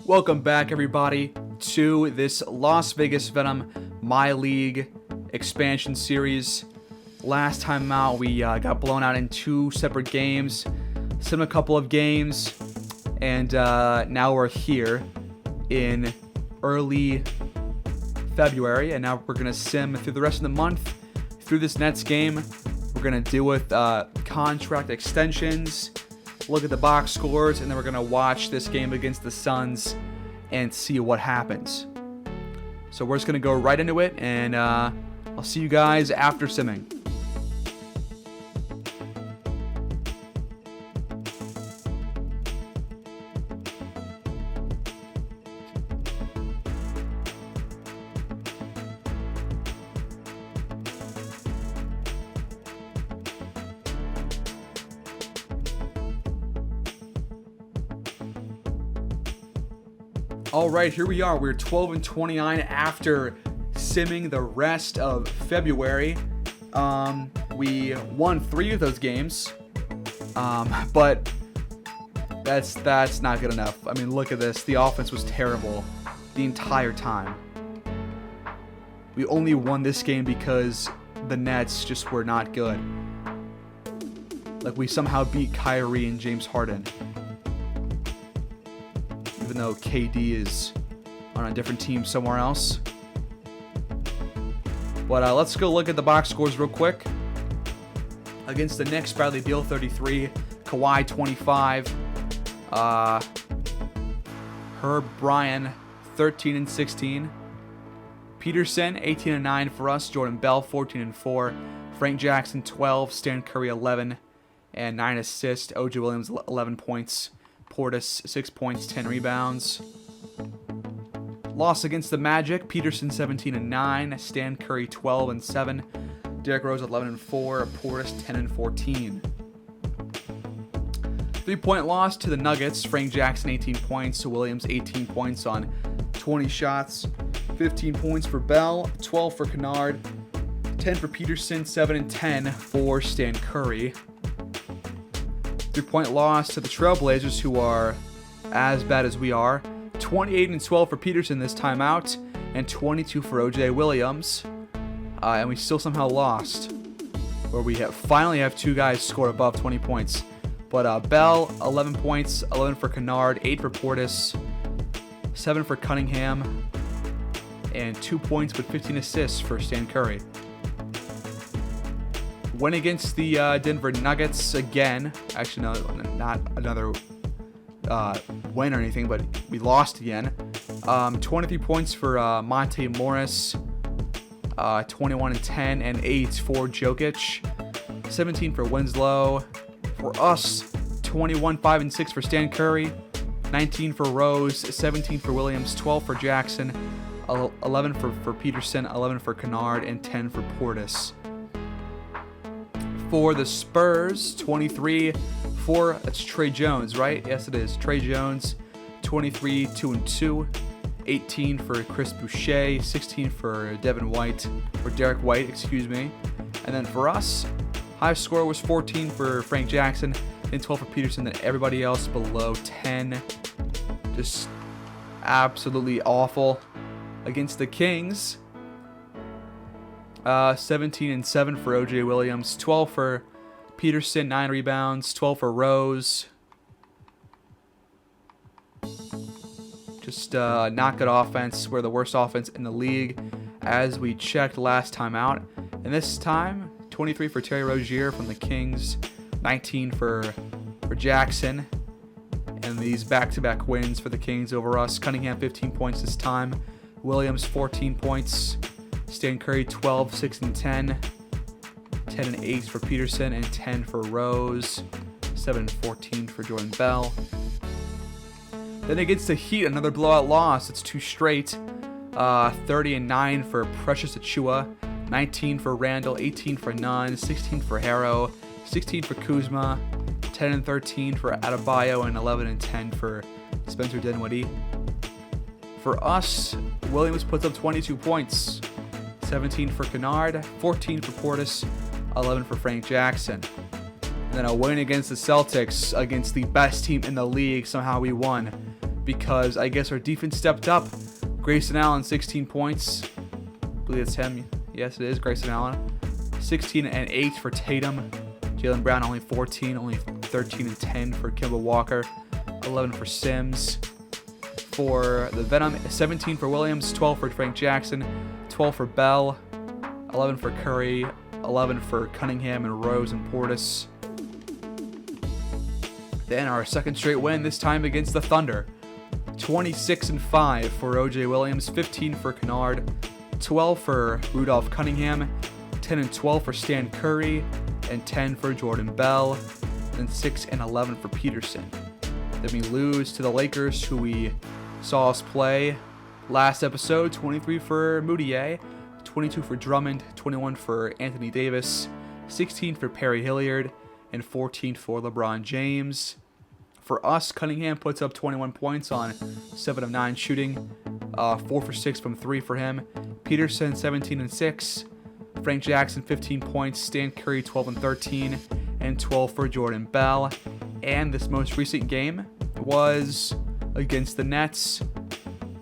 Welcome back, everybody, to this Las Vegas Venom MyLEAGUE Expansion series. Last time out, we got blown out in two separate games, sim a couple of games, and now we're here in early February, and now we're going to sim through the rest of the month through this Nets game. We're going to deal with contract extensions, look at the box scores, and then we're going to watch this game against the Suns and see what happens. So we're just going to go right into it, and I'll see you guys after simming. Alright, here we are. We're 12-29 after simming the rest of February. We won 3 of those games, but that's not good enough. I mean, look at this. The offense was terrible the entire time. We only won this game because the Nets just were not good. Like, we somehow beat Kyrie and James Harden, even though KD is on a different team somewhere else. But let's go look at the box scores real quick. Against the Knicks, Bradley Beal 33, Kawhi 25, Herb Bryan 13 and 16, Peterson 18 and 9 for us, Jordan Bell 14 and 4, Frank Jackson 12, Stan Curry 11 and 9 assists, O.J. Williams 11 points. Portis 6 points, 10 rebounds. Loss against the Magic, Peterson 17 and 9, Stan Curry 12 and 7, Derrick Rose 11 and 4, Portis 10 and 14. 3-point loss to the Nuggets, Frank Jackson 18 points, Williams 18 points on 20 shots, 15 points for Bell, 12 for Kennard, 10 for Peterson, 7 and 10 for Stan Curry. 3-point loss to the Trailblazers, who are as bad as we are. 28 and 12 for Peterson this time out, and 22 for O.J. Williams. And we still somehow lost, where we finally have 2 guys score above 20 points. But Bell, 11 points, 11 for Kennard, 8 for Portis, 7 for Cunningham, and 2 points but 15 assists for Stan Curry. Win against the Denver Nuggets again. Actually, no, not another win or anything, but we lost again. 23 points for Monte Morris, 21 and 10 and 8 for Jokic, 17 for Winslow. For us, 21, 5 and 6 for Stan Curry, 19 for Rose, 17 for Williams, 12 for Jackson, 11 for Peterson, 11 for Kennard, and 10 for Portis. For the Spurs, 23 for, that's Trey Jones, right? Yes, it is. Trey Jones, 23, 2 and 2, 18 for Chris Boucher, 16 for Devin White, or Derek White, excuse me. And then for us, high score was 14 for Frank Jackson, and 12 for Peterson, then everybody else below 10. Just absolutely awful. Against the Kings, 17 and 7 for O.J. Williams, 12 for Peterson, 9 rebounds, 12 for Rose. Just not good offense. We're the worst offense in the league, as we checked last time out. And this time, 23 for Terry Rozier from the Kings, 19 for Jackson. And these back-to-back wins for the Kings over us. Cunningham 15 points this time, Williams 14 points. Stan Curry 12, 6 and 10, 10 and 8 for Peterson, and 10 for Rose, 7 and 14 for Jordan Bell. Then against the Heat, another blowout loss. It's 2 straight. 30 and 9 for Precious Achiuwa, 19 for Randall, 18 for Nunn, 16 for Harrow, 16 for Kuzma, 10 and 13 for Adebayo, and 11 and 10 for Spencer Dinwiddie. For us, Williams puts up 22 points. 17 for Kennard, 14 for Portis, 11 for Frank Jackson. And then a win against the Celtics, against the best team in the league. Somehow we won. because I guess our defense stepped up. Grayson Allen, 16 points. I believe it's him. Yes, it is Grayson Allen. 16 and 8 for Tatum. Jaylen Brown only 14, only 13 and 10 for Kemba Walker. 11 for Sims. For the Venom, 17 for Williams, 12 for Frank Jackson, 12 for Bell, 11 for Curry, 11 for Cunningham and Rose and Portis. Then our second straight win, this time against the Thunder. 26 and 5 for O.J. Williams, 15 for Kennard, 12 for Rudolph Cunningham, 10 and 12 for Stan Curry, and 10 for Jordan Bell, and 6 and 11 for Peterson. Then we lose to the Lakers, who we saw us play last episode. 23 for Moutier, 22 for Drummond, 21 for Anthony Davis, 16 for Perry Hilliard, and 14 for LeBron James. For us, Cunningham puts up 21 points on 7 of 9 shooting, 4 for 6 from 3 for him. Peterson, 17 and 6. Frank Jackson, 15 points. Stan Curry, 12 and 13, and 12 for Jordan Bell. And this most recent game was against the Nets,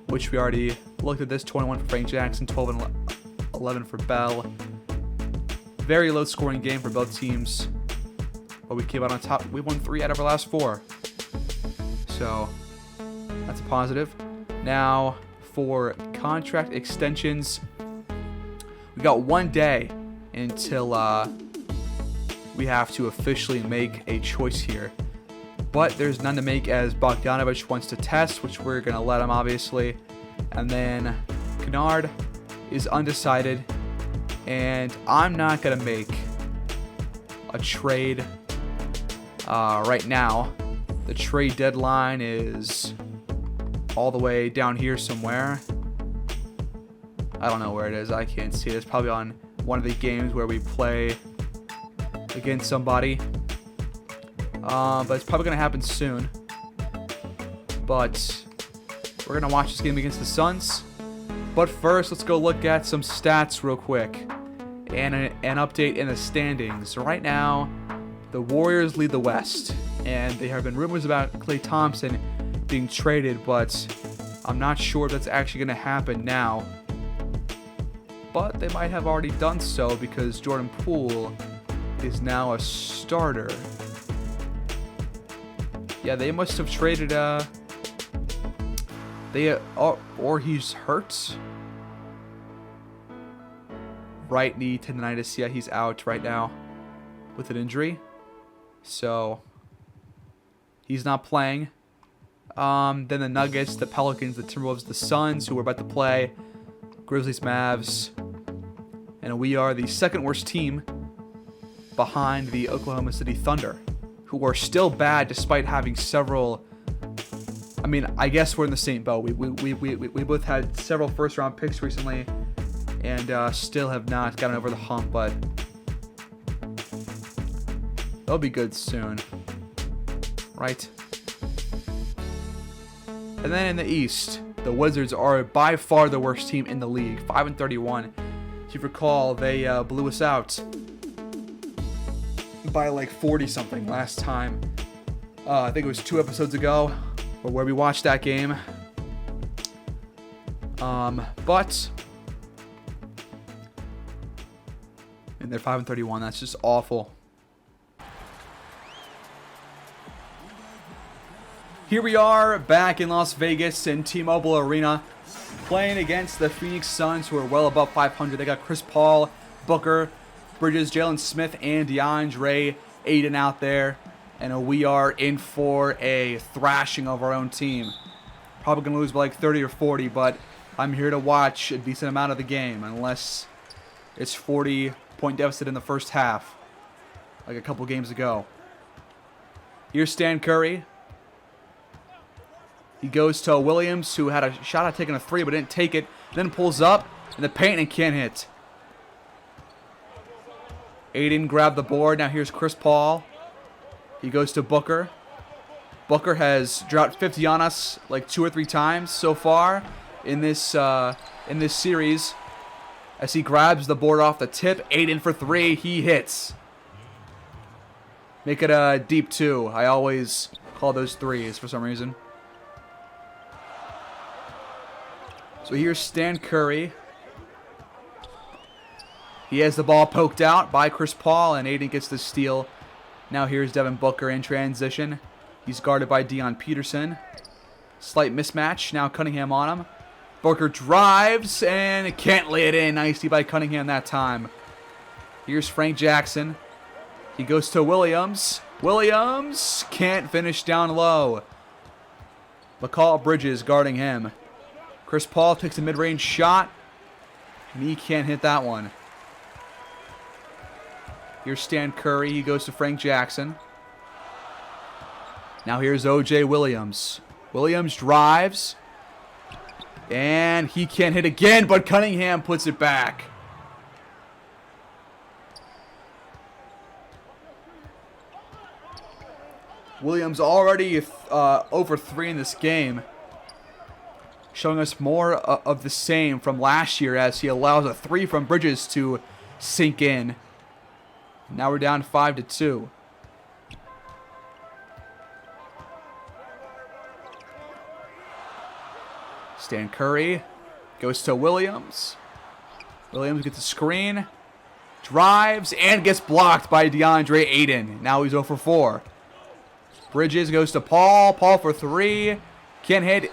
which we already looked at this. 21 for Frank Jackson, 12 and 11 for Bell. Very low scoring game for both teams, but we came out on top. We won 3 out of our last 4, so that's a positive. Now for contract extensions, we got 1 day until we have to officially make a choice here. But there's none to make, as Bogdanovich wants to test, which we're going to let him, obviously. And then Kennard is undecided. And I'm not going to make a trade right now. The trade deadline is all the way down here somewhere. I don't know where it is. I can't see it. It's probably on one of the games where we play against somebody. But it's probably going to happen soon. But we're going to watch this game against the Suns. But first, let's go look at some stats real quick. And an update in the standings. Right now, the Warriors lead the West. And there have been rumors about Klay Thompson being traded. But I'm not sure if that's actually going to happen now. But they might have already done so, because Jordan Poole is now a starter. Yeah, they must have traded, or he's hurt. Right knee tendonitis. Yeah, he's out right now with an injury. So, he's not playing. Then the Nuggets, the Pelicans, the Timberwolves, the Suns, who we're about to play. Grizzlies, Mavs. And we are the second worst team behind the Oklahoma City Thunder, who are still bad despite having several. I mean, I guess we're in the same boat. We both had several first-round picks recently, and still have not gotten over the hump. But they'll be good soon, right? And then in the East, the Wizards are by far the worst team in the league. 5-31. If you recall, they blew us out by like 40-something last time. I think it was 2 episodes ago, or where we watched that game. But and they're 5-31. That's just awful. Here we are back in Las Vegas in T-Mobile Arena, playing against the Phoenix Suns, who are well above 500. They got Chris Paul, Booker, Bridges, Jalen Smith, and DeAndre Ayton out there. And we are in for a thrashing of our own team. Probably going to lose by like 30 or 40, but I'm here to watch a decent amount of the game, unless it's 40-point deficit in the first half, like a couple games ago. Here's Stan Curry. He goes to Williams, who had a shot at taking a 3, but didn't take it. Then pulls up in the paint and can't hit. Ayton grabbed the board. Now here's Chris Paul. He goes to Booker. Booker has dropped 50 on us like 2 or 3 times so far in this series. As he grabs the board off the tip, Ayton for 3. He hits. Make it a deep 2. I always call those 3s for some reason. So here's Stan Curry. He has the ball poked out by Chris Paul, and Aiden gets the steal. Now here's Devin Booker in transition. He's guarded by Deion Peterson. Slight mismatch. Now Cunningham on him. Booker drives and can't lay it in. Nicely by Cunningham that time. Here's Frank Jackson. He goes to Williams. Williams can't finish down low. Mikal Bridges guarding him. Chris Paul takes a mid-range shot, and he can't hit that one. Here's Stan Curry. He goes to Frank Jackson. Now here's O.J. Williams. Williams drives, and he can't hit again, but Cunningham puts it back. Williams already over 3 in this game, showing us more of the same from last year as he allows a 3 from Bridges to sink in. Now we're down 5-2. Stan Curry goes to Williams. Williams gets a screen, drives, and gets blocked by DeAndre Ayton. Now he's 0 for 4. Bridges goes to Paul. Paul for 3. Can't hit.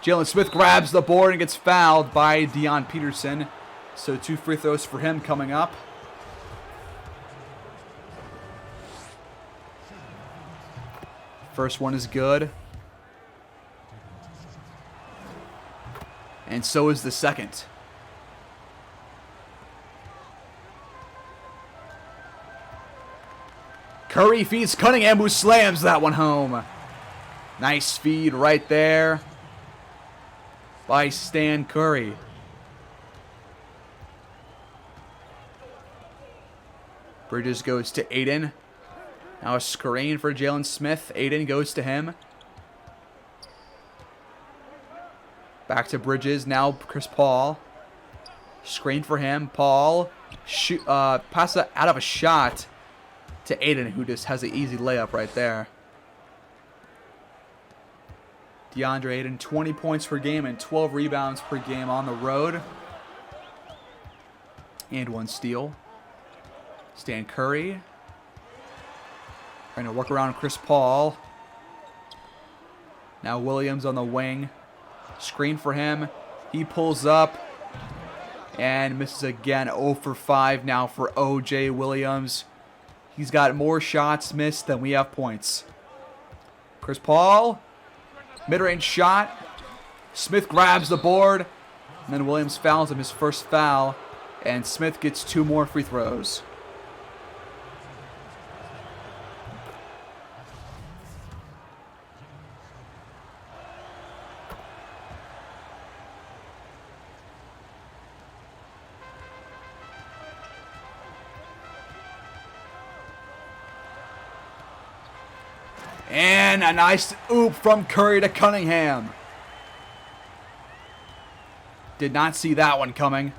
Jalen Smith grabs the board and gets fouled by Deion Peterson. So 2 free throws for him coming up. First one is good. And so is the second. Curry feeds Cunningham, who slams that one home. Nice feed right there by Stan Curry. Bridges goes to Aiden. Now a screen for Jalen Smith. Aiden goes to him. Back to Bridges. Now Chris Paul. Screen for him. Paul. Pass it out of a shot to Aiden, who just has an easy layup right there. DeAndre Ayton, 20 points per game and 12 rebounds per game on the road. And 1 steal. Stan Curry. Trying to work around Chris Paul. Now Williams on the wing. Screen for him. He pulls up and misses again. 0 for 5 now for O.J. Williams. He's got more shots missed than we have points. Chris Paul. Mid-range shot. Smith grabs the board. And then Williams fouls him, his first foul. And Smith gets 2 more free throws. And a nice oop from Curry to Cunningham. Did not see that one coming.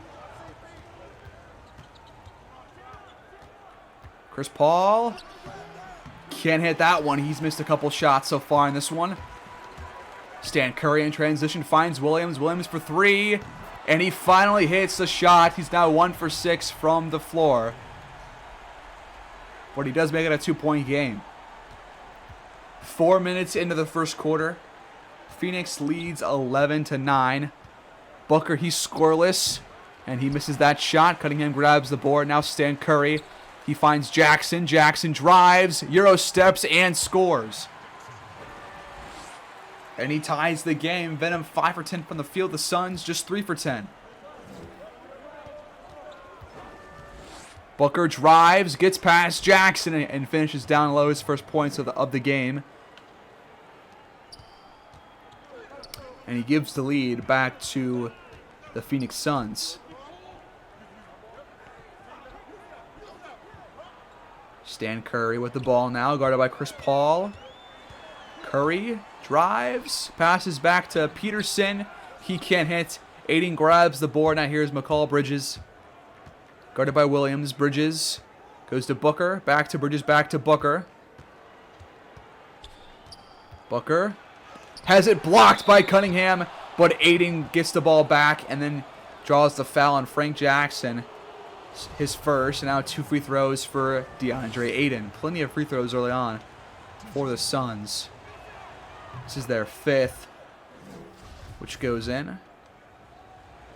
Chris Paul. Can't hit that one. He's missed a couple shots so far in this one. Stan Curry in transition finds Williams. Williams for 3. And he finally hits the shot. He's now 1 for 6 from the floor. But he does make it a 2-point game. 4 minutes into the first quarter. Phoenix leads 11-9. Booker, he's scoreless. And he misses that shot. Cunningham grabs the board. Now Stan Curry. He finds Jackson. Jackson drives, Euro steps, and scores. And he ties the game. Venom 5 for 10 from the field. The Suns just 3 for 10. Booker drives, gets past Jackson, and finishes down low his first points of the game. And he gives the lead back to the Phoenix Suns. Stan Curry with the ball now, guarded by Chris Paul. Curry drives, passes back to Peterson. He can't hit. Aiden grabs the board. Now here's Mikal Bridges. Guarded by Williams. Bridges goes to Booker. Back to Bridges. Back to Booker. Booker has it blocked by Cunningham. But Aiden gets the ball back and then draws the foul on Frank Jackson. His first, and now 2 free throws for DeAndre Aiden. Plenty of free throws early on for the Suns. This is their 5th, which goes in.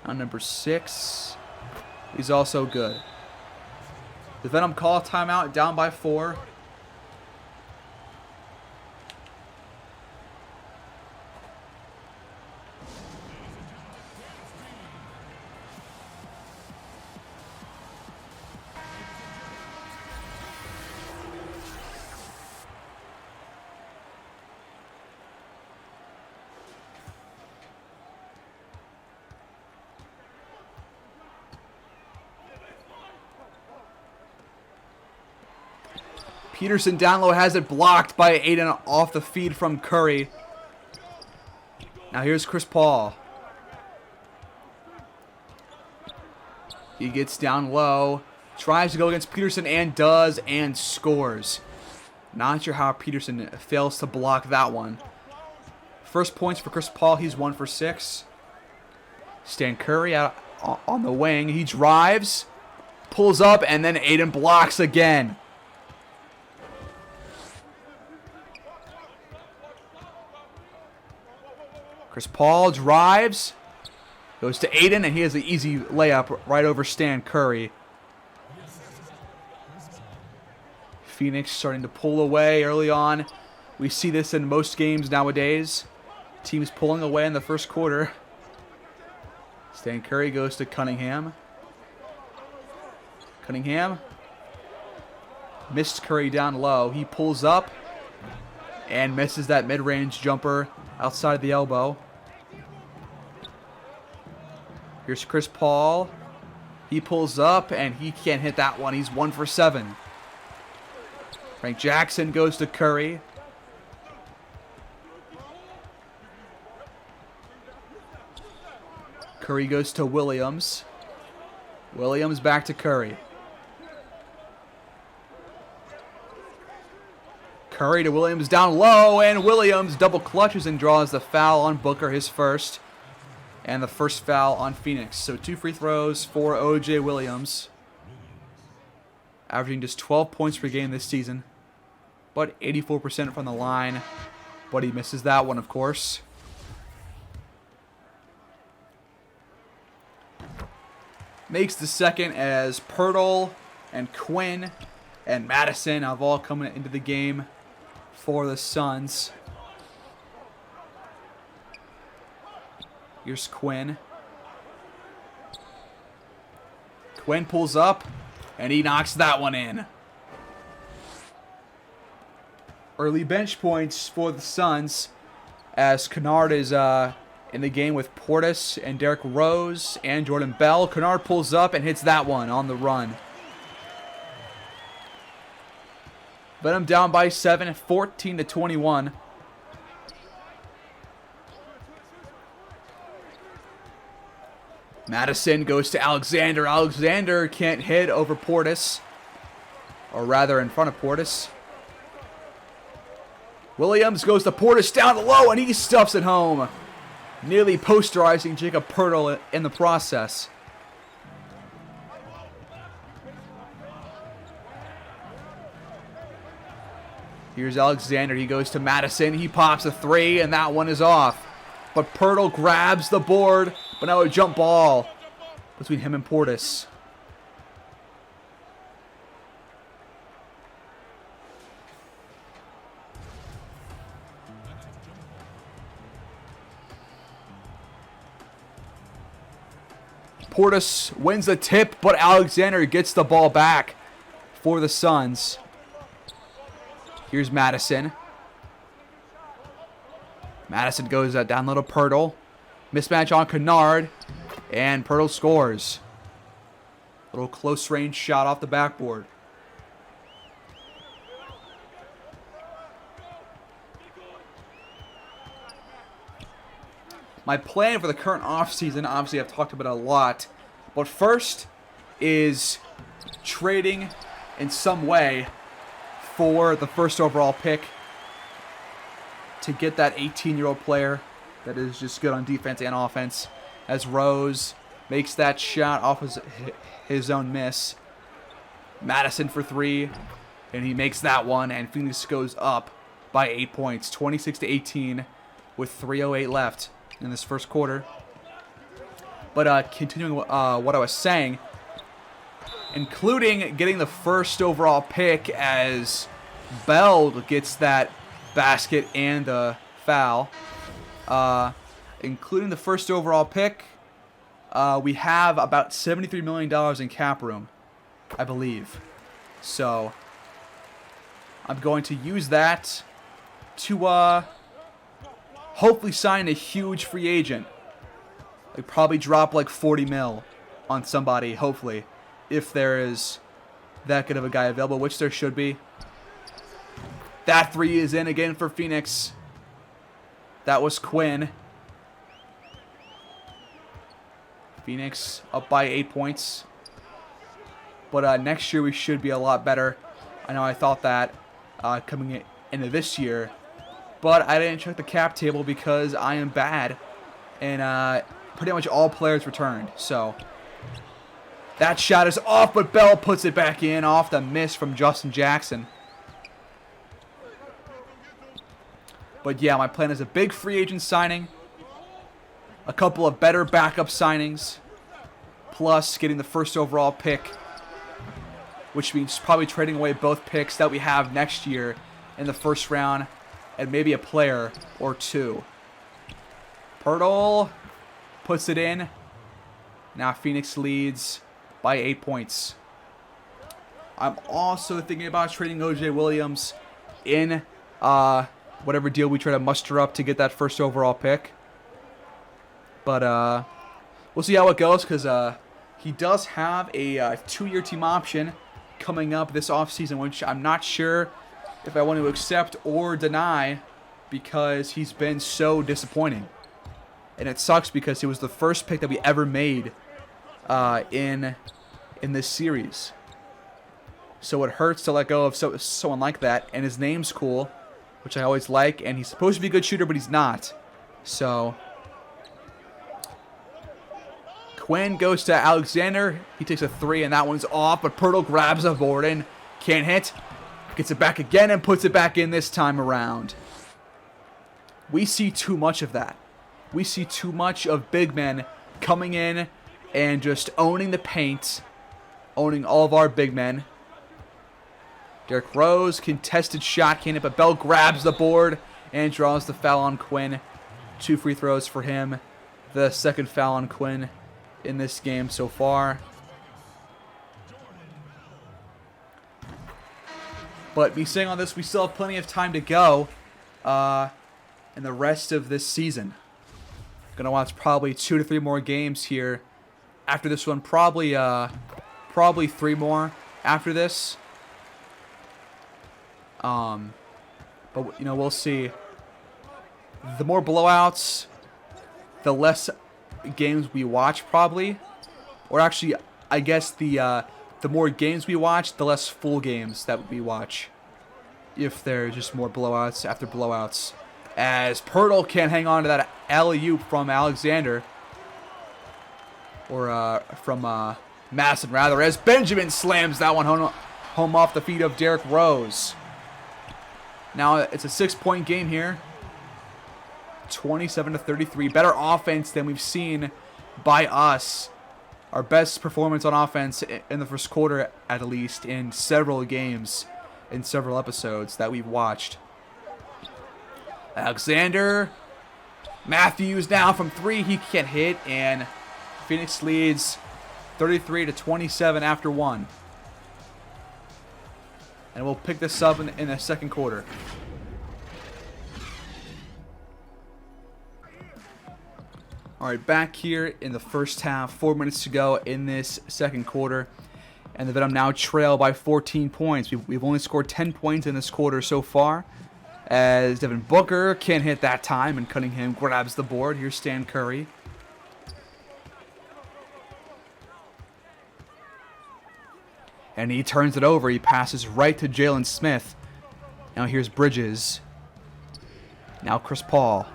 On number 6, he's also good. The Venom call timeout, down by 4. Peterson down low has it blocked by Aiden off the feed from Curry. Now here's Chris Paul. He gets down low, tries to go against Peterson and does, and scores. Not sure how Peterson fails to block that one. First points for Chris Paul. He's 1 for 6. Stan Curry out on the wing. He drives, pulls up, and then Aiden blocks again. Chris Paul drives, goes to Aiden, and he has an easy layup right over Stan Curry. Phoenix starting to pull away early on. We see this in most games nowadays. Teams pulling away in the first quarter. Stan Curry goes to Cunningham. Cunningham missed Curry down low. He pulls up and misses that mid-range jumper outside the elbow. Here's Chris Paul. He pulls up, and he can't hit that one. He's 1 for 7. Frank Jackson goes to Curry. Curry goes to Williams. Williams back to Curry. Curry to Williams down low, and Williams double clutches and draws the foul on Booker, his first. And the first foul on Phoenix. So 2 free throws for O.J. Williams. Averaging just 12 points per game this season. But 84% from the line. But he misses that one, of course. Makes the second as Pirtle and Quinn and Madison have all coming into the game for the Suns. Here's Quinn. Quinn pulls up, and he knocks that one in. Early bench points for the Suns as Kennard is in the game with Portis and Derrick Rose and Jordan Bell. Kennard pulls up and hits that one on the run. Venom down by 7, 14-21. Madison goes to Alexander. Alexander can't hit over Portis. Or rather, in front of Portis. Williams goes to Portis down low, and he stuffs it home. Nearly posterizing Jacob Pirtle in the process. Here's Alexander. He goes to Madison. He pops a 3, and that one is off. But Pirtle grabs the board, but now a jump ball between him and Portis. Portis wins the tip, but Alexander gets the ball back for the Suns. Here's Madison. Madison goes down low to Pirtle. Mismatch on Kennard. And Pirtle scores. Little close range shot off the backboard. My plan for the current offseason, obviously I've talked about it a lot. But first is trading in some way for the first overall pick to get that 18-year-old player that is just good on defense and offense. As Rose makes that shot off his own miss. Madison for 3, and he makes that one, and Phoenix goes up by 8 points, 26-18, with 3:08 left in this first quarter. But continuing what I was saying, including getting the first overall pick as Bell gets that basket and the foul, including the first overall pick, we have about $73 million in cap room, I believe. So I'm going to use that to hopefully sign a huge free agent. Like probably drop like 40 mil on somebody, hopefully, if there is that good of a guy available, which there should be. That 3 is in again for Phoenix. That was Quinn. Phoenix up by 8 points. But next year we should be a lot better. I know I thought that coming into this year. But I didn't check the cap table because I am bad. And pretty much all players returned. So that shot is off, but Bell puts it back in off the miss from Justin Jackson. But yeah, my plan is a big free agent signing, a couple of better backup signings, plus getting the first overall pick, which means probably trading away both picks that we have next year in the first round, and maybe a player or 2. Pirtle puts it in. Now Phoenix leads by 8 points. I'm also thinking about trading O.J. Williams in whatever deal we try to muster up to get that first overall pick. But we'll see how it goes, because he does have a 2-year team option coming up this offseason, which I'm not sure if I want to accept or deny, because he's been so disappointing. And it sucks because he was the first pick that we ever made in this series. So it hurts to let go of someone like that. And his name's cool, which I always like. And he's supposed to be a good shooter, but he's not. So Quinn goes to Alexander. He takes a 3, and that one's off. But Pirtle grabs a board and can't hit. Gets it back again and puts it back in this time around. We see too much of that. We see too much of big men coming in and just owning the paint, owning all of our big men. Derrick Rose, contested shot, can't hit, but Bell grabs the board and draws the foul on Quinn. 2 free throws for him. The second foul on Quinn in this game so far. But me saying all this, we still have plenty of time to go in the rest of this season. Gonna watch probably 2 to 3 more games here after this one. Probably 3 more after this. But you know, we'll see. The more blowouts, the less games we watch, probably. Or actually, I guess the more games we watch, the less full games that we watch. If there's just more blowouts after blowouts. As Pirtle can't hang on to that alley-oop from Alexander. Or from Madison, rather. As Benjamin slams that one home off the feet of Derrick Rose. Now it's a 6-point game here. 27-33. Better offense than we've seen by us. Our best performance on offense in the first quarter, at least, in several games, in several episodes that we've watched. Alexander. Matthews now from 3. He can't hit, and Phoenix leads 33-27 after 1. And we'll pick this up in the second quarter. All right, back here in the first half. 4 minutes to go in this second quarter. And the Venom now trail by 14 points. We've only scored 10 points in this quarter so far. As Devin Booker can't hit that time, and Cunningham grabs the board. Here's Stan Curry. And he turns it over. He passes right to Jalen Smith. Now here's Bridges. Now Chris Paul.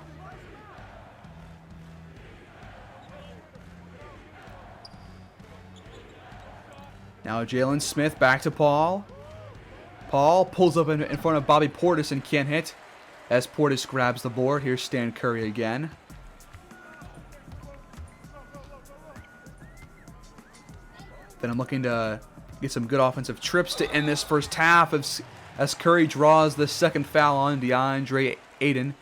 Now Jalen Smith back to Paul. Paul pulls up in front of Bobby Portis and can't hit as Portis grabs the board. Here's Stan Curry again. Then I'm looking to get some good offensive trips to end this first half as Curry draws the second foul on DeAndre Ayton.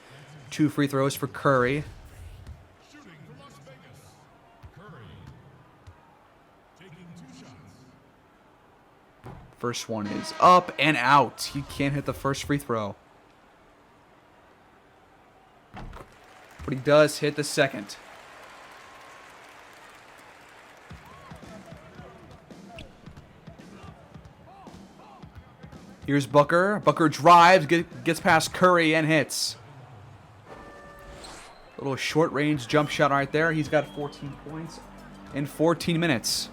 2 free throws for Curry. Shooting for Las Vegas. Curry. Taking 2 shots. First one is up and out. He can't hit the first free throw. But he does hit the second. Here's Booker. Booker drives, gets past Curry and hits. Little short-range jump shot right there. He's got 14 points in 14 minutes.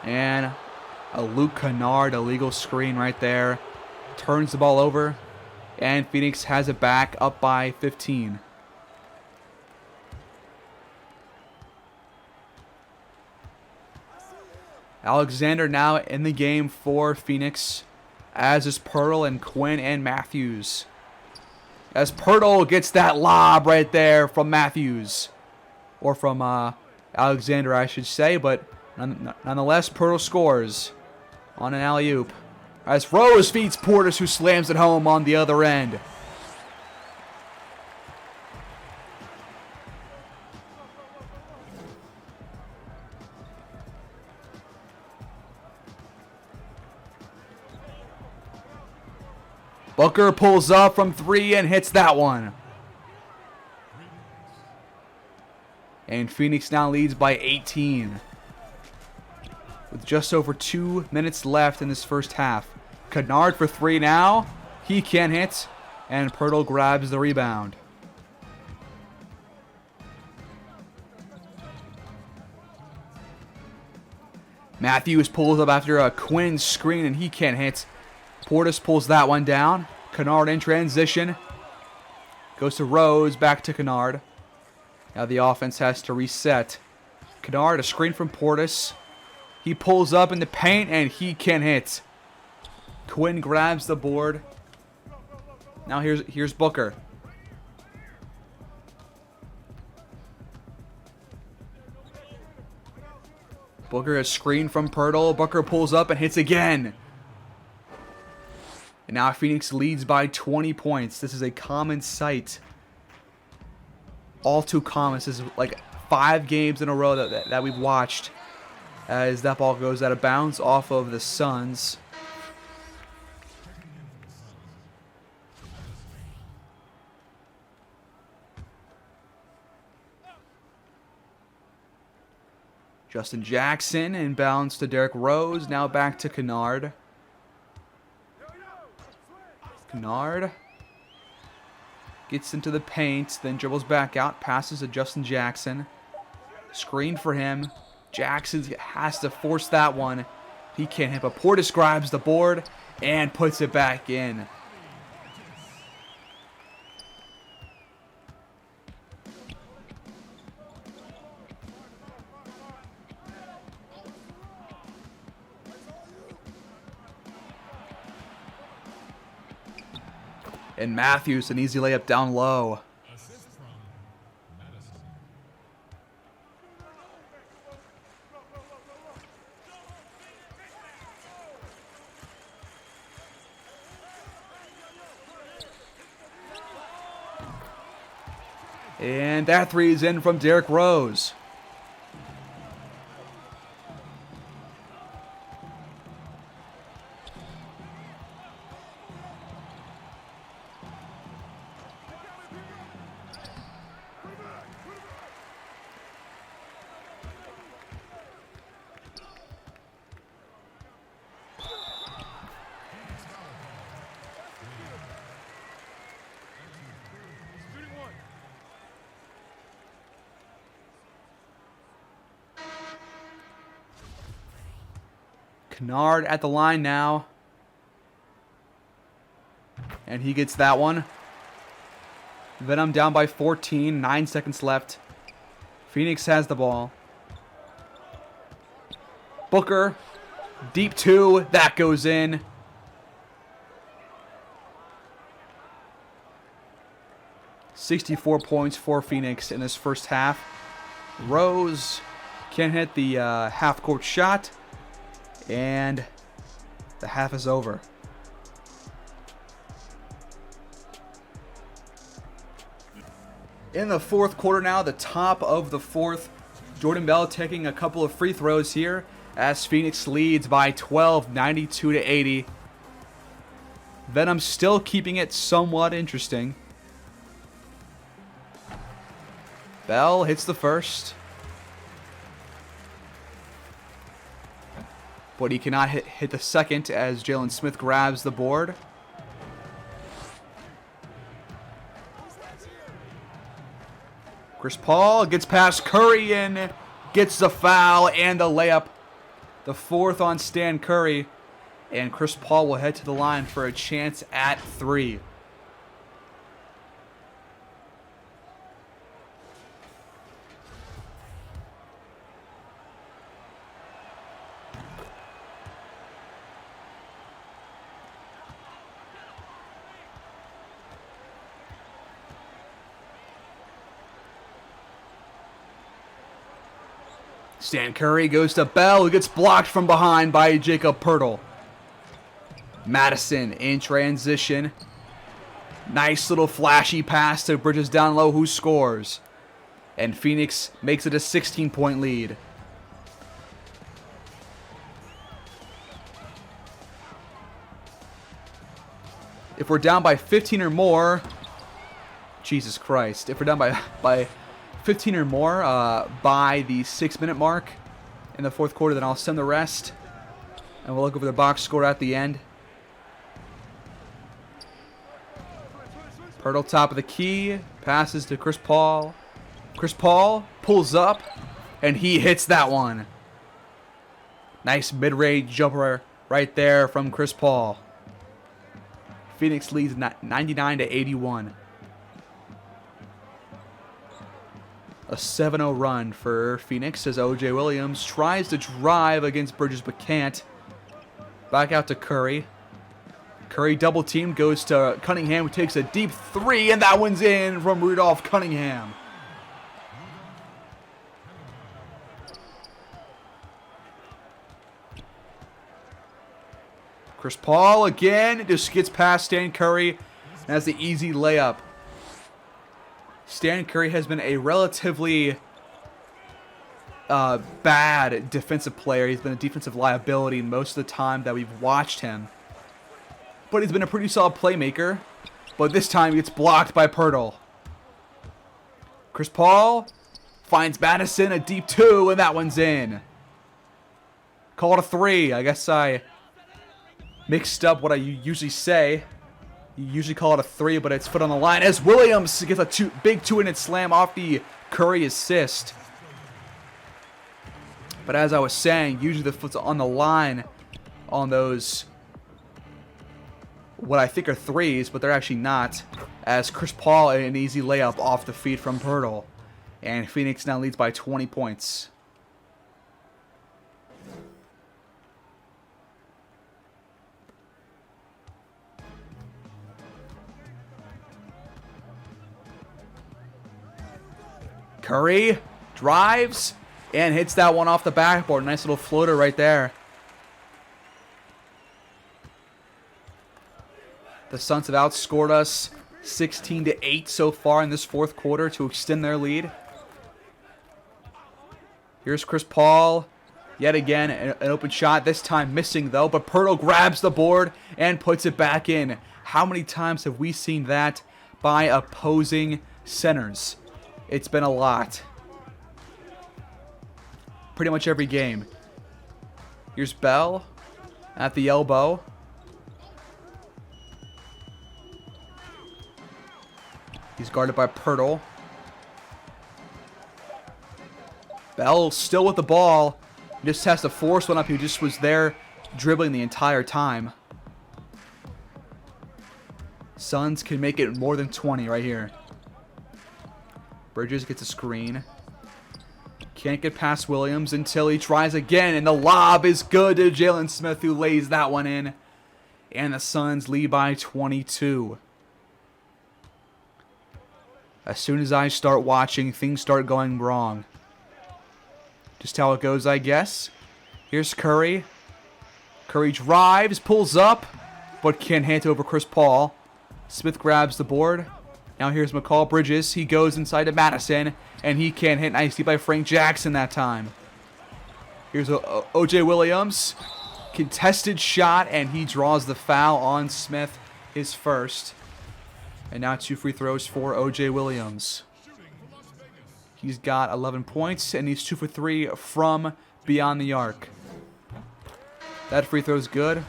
And a Luke Kennard illegal screen right there. Turns the ball over. And Phoenix has it back up by 15. Alexander now in the game for Phoenix, as is Pirtle and Quinn and Matthews. As Pirtle gets that lob right there from Matthews. Or from Alexander, I should say. But nonetheless, Pirtle scores on an alley-oop. As Rose feeds Portis, who slams it home on the other end. Booker pulls up from 3 and hits that one. And Phoenix now leads by 18. With just over 2 minutes left in this first half. Kennard for 3 now. He can't hit. And Pirtle grabs the rebound. Matthews pulls up after a Quinn screen and he can't hit. Portis pulls that one down. Kennard in transition. Goes to Rose, back to Kennard. Now the offense has to reset. Kennard, a screen from Portis. He pulls up in the paint and he can't hit. Quinn grabs the board. Now here's Booker. Booker, a screen from Pirtle. Booker pulls up and hits again. And now Phoenix leads by 20 points. This is a common sight. All too common. This is like 5 games in a row that we've watched. As that ball goes out of bounds off of the Suns. Justin Jackson inbounds to Derrick Rose. Now back to Kennard. Kennard gets into the paint, then dribbles back out, passes to Justin Jackson. Screen for him. Jackson has to force that one. He can't hit, but Portis grabs the board and puts it back in. And Matthews, an easy layup down low. Assist from Madison. And that 3 is in from Derrick Rose. Kennard at the line now. And he gets that one. Venom down by 14. 9 seconds left. Phoenix has the ball. Booker. Deep 2. That goes in. $64 points for Phoenix in this first half. Rose can't hit the half-court shot. And the half is over. In the fourth quarter now, the top of the fourth. Jordan Bell taking a couple of free throws here as Phoenix leads by 12, 92-80. Venom still keeping it somewhat interesting. Bell hits the first. But he cannot hit the second as Jalen Smith grabs the board. Chris Paul gets past Curry and gets the foul and the layup. The fourth on Stan Curry. And Chris Paul will head to the line for a chance at 3. Stan Curry goes to Bell, who gets blocked from behind by Jacob Poeltl. Madison in transition. Nice little flashy pass to Bridges down low, who scores. And Phoenix makes it a 16-point lead. If we're down by 15 or more, Jesus Christ, if we're down by 15 or more by the 6-minute mark in the fourth quarter, then I'll send the rest. And we'll look over the box score at the end. Poeltl top of the key. Passes to Chris Paul. Chris Paul pulls up. And he hits that one. Nice mid-range jumper right there from Chris Paul. Phoenix leads 99-81. A 7-0 run for Phoenix as O.J. Williams tries to drive against Bridges but can't. Back out to Curry. Curry double team, goes to Cunningham, who takes a deep 3, and that one's in from Rudolph Cunningham. Chris Paul again just gets past Stan Curry and has the easy layup. Stan Curry has been a relatively bad defensive player. He's been a defensive liability most of the time that we've watched him. But he's been a pretty solid playmaker. But this time he gets blocked by Poeltl. Chris Paul finds Madison, a deep 2, and that one's in. Call it a 3. I guess I mixed up what I usually say. You usually call it a 3, but it's foot on the line as Williams gets a big 2-minute slam off the Curry assist. But as I was saying, usually the foot's on the line on those, what I think are 3s, but they're actually not. As Chris Paul, an easy layup off the feet from Poeltl. And Phoenix now leads by 20 points. Curry drives and hits that one off the backboard. Nice little floater right there. The Suns have outscored us 16-8 so far in this fourth quarter to extend their lead. Here's Chris Paul. Yet again, an open shot. This time missing though, but Poeltl grabs the board and puts it back in. How many times have we seen that by opposing centers? It's been a lot. Pretty much every game. Here's Bell at the elbow. He's guarded by Poeltl. Bell still with the ball. Just has to force one up. He just was there dribbling the entire time. Suns can make it more than 20 right here. Bridges gets a screen. Can't get past Williams until he tries again, and the lob is good to Jalen Smith, who lays that one in. And the Suns lead by 22. As soon as I start watching, things start going wrong. Just how it goes, I guess. Here's Curry. Curry drives, pulls up, but can't hand it over Chris Paul. Smith grabs the board. Now here's McCall Bridges. He goes inside to Madison, and he can't hit nicely by Frank Jackson that time. Here's O.J. Williams. Contested shot, and he draws the foul on Smith, his first. And now 2 free throws for O.J. Williams. He's got 11 points, and he's 2 for 3 from beyond the arc. That free throw is good.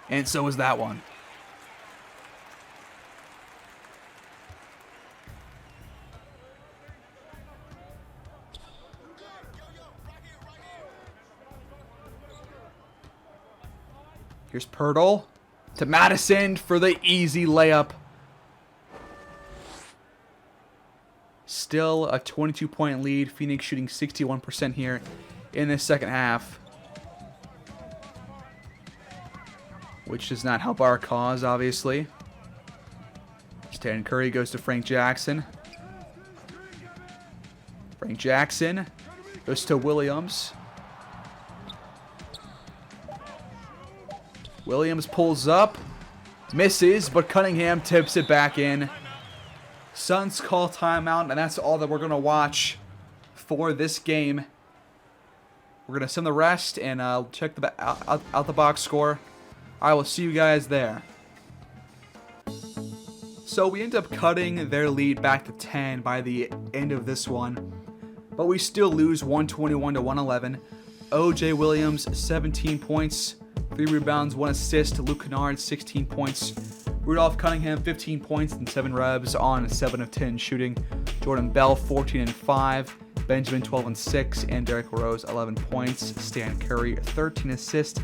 And so is that one. Here's Pirtle to Madison for the easy layup. Still a 22-point lead. Phoenix shooting 61% here in the second half, which does not help our cause, obviously. Stan Curry goes to Frank Jackson. Frank Jackson goes to Williams. Williams pulls up, misses, but Cunningham tips it back in. Suns call timeout, and that's all that we're going to watch for this game. We're going to send the rest and check the out the box score. I will see you guys there. So we end up cutting their lead back to 10 by the end of this one, but we still lose 121 to 111. O.J. Williams, 17 points, 3 rebounds, 1 assist. Luke Kennard, 16 points. Rudolph Cunningham, 15 points and 7 revs on 7 of 10 shooting. Jordan Bell, 14 and 5. Benjamin, 12 and 6. And Derrick Rose, 11 points. Stan Curry, 13 assists.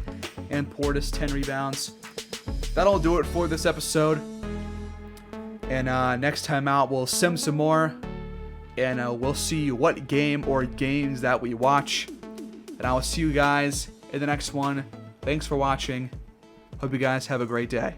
And Portis, 10 rebounds. That'll do it for this episode. And next time out, we'll sim some more. And we'll see what game or games that we watch. And I will see you guys in the next one. Thanks for watching. Hope you guys have a great day.